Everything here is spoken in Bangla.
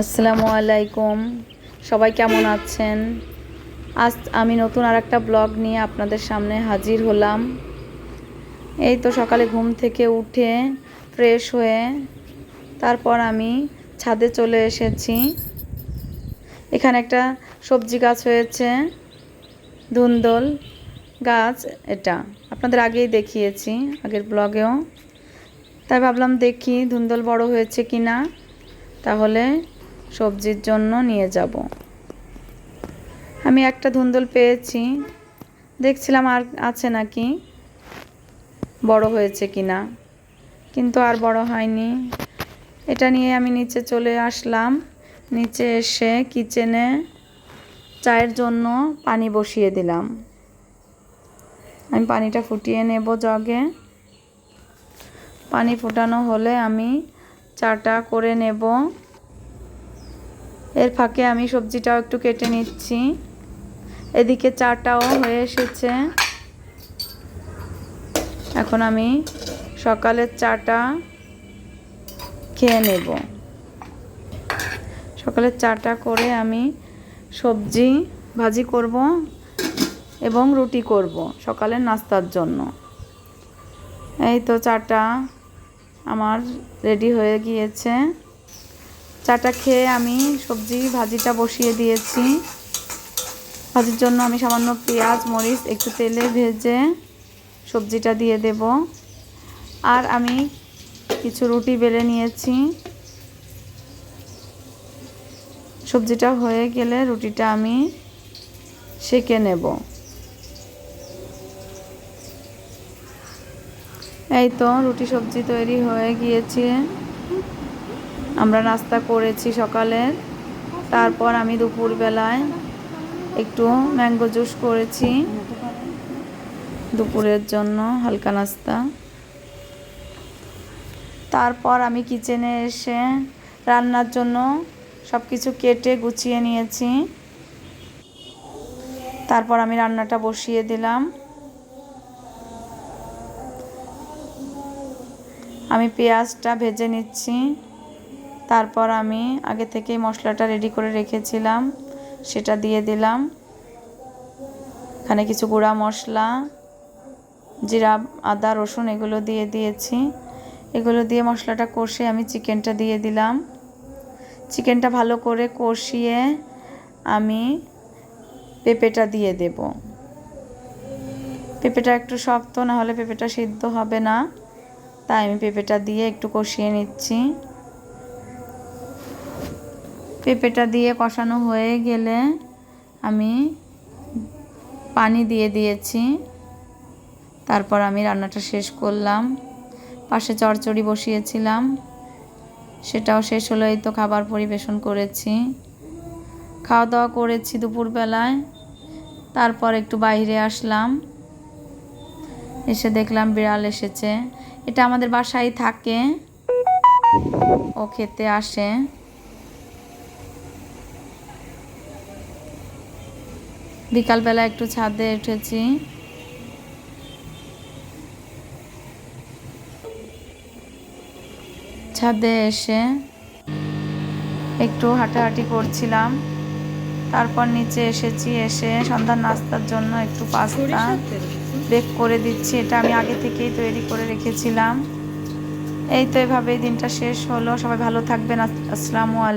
আসসালামু আলাইকুম। সবাই কেমন আছেন? আজ আমি নতুন আরেকটা ব্লগ নিয়ে আপনাদের সামনে হাজির হলাম। এই তো সকালে ঘুম থেকে উঠে ফ্রেশ হয়ে তারপর আমি ছাদে চলে এসেছি। এখানে একটা সবজি গাছ হয়েছে, ধুন্দল গাছ। এটা আপনাদের আগেই দেখিয়েছি, আগের ব্লগেও। তাই ভাবলাম দেখি ধুন্দল বড় হয়েছে কিনা, তাহলে সবজির জন্য নিয়ে যাব। আমি একটা ধুন্দল পেয়েছি, দেখছিলাম আর আছে নাকি, বড় হয়েছে কিনা, কিন্তু আর বড় হয়নি। এটা নিয়ে আমি নিচে চলে আসলাম। নিচে এসে কিচেনে চায়ের জন্য পানি বসিয়ে দিলাম। আমি পানিটা ফুটিয়ে নেব জগে। পানি ফোটানো হলে আমি চাটা করে নেব। এর ফাঁকে আমি সবজিটাও একটু কেটে নিচ্ছি। এদিকে চাটাও হয়ে এসেছে। এখন আমি সকালের চাটা খেয়ে নেব। সকালের চাটা করে আমি সবজি ভাজি করব এবং রুটি করব সকালের নাস্তার জন্য। এই তো চাটা আমার রেডি হয়ে গিয়েছে। চাটা খেয়ে আমি সবজি ভাজিটা বসিয়ে দিয়েছি। ভাজির জন্য আমি সামান্য পেঁয়াজ মরিচ একটু তেলে ভেজে সবজিটা দিয়ে দেব। আর আমি কিছু রুটি বেলে নিয়েছি। সবজিটা হয়ে গেলে রুটিটা আমি সেঁকে নেব। এই তো রুটি সবজি তৈরি হয়ে গিয়েছে। আমরা নাস্তা করেছি সকালে। তারপর আমি দুপুরবেলায় একটু ম্যাঙ্গো জুস করেছি দুপুরের জন্য হালকা নাস্তা। তারপর আমি কিচেনে এসে রান্নার জন্য সব কিছু কেটে গুছিয়ে নিয়েছি। তারপর আমি রান্নাটা বসিয়ে দিলাম। আমি পেঁয়াজটা ভেজে নিচ্ছি। তারপর আমি আগে থেকেই মশলাটা রেডি করে রেখেছিলাম, সেটা দিয়ে দিলাম। এখানে কিছু গুঁড়া মশলা, জিরা আদা রসুন এগুলো দিয়ে দিয়েছি। এগুলো দিয়ে মশলাটা কষে আমি চিকেনটা দিয়ে দিলাম। চিকেনটা ভালো করে কষিয়ে আমি পেঁপেটা দিয়ে দেব। পেঁপেটা একটু শক্ত, না হলে পেঁপেটা সিদ্ধ হবে না। তাই আমি পেঁপেটা দিয়ে একটু কষিয়ে নিচ্ছি। পেঁপেটা দিয়ে কষানো হয়ে গেলে আমি পানি দিয়ে দিয়েছি। তারপর আমি রান্নাটা শেষ করলাম। পাশে চচ্চড়ি বসিয়েছিলাম, সেটাও শেষ হলো। এই তো খাবার পরিবেশন করেছি, খাওয়া দাওয়া করেছি দুপুরবেলায়। তারপর একটু বাইরে আসলাম, এসে দেখলাম বিড়াল এসেছে। এটা আমাদের বাসায় থাকে, ও খেতে আসে। বিকালবেলা একটু ছাদে উঠেছি। ছাদে এসে একটু হাঁটাহাঁটি করছিলাম। তারপর নিচে এসেছি, এসে সন্ধ্যার নাস্তার জন্য একটু পাস্তা বেক করে দিচ্ছি। এটা আমি আগে থেকেই তৈরি করে রেখেছিলাম। এই তো এভাবেই দিনটা শেষ হলো। সবাই ভালো থাকবেন। আসসালামু আলাইকুম।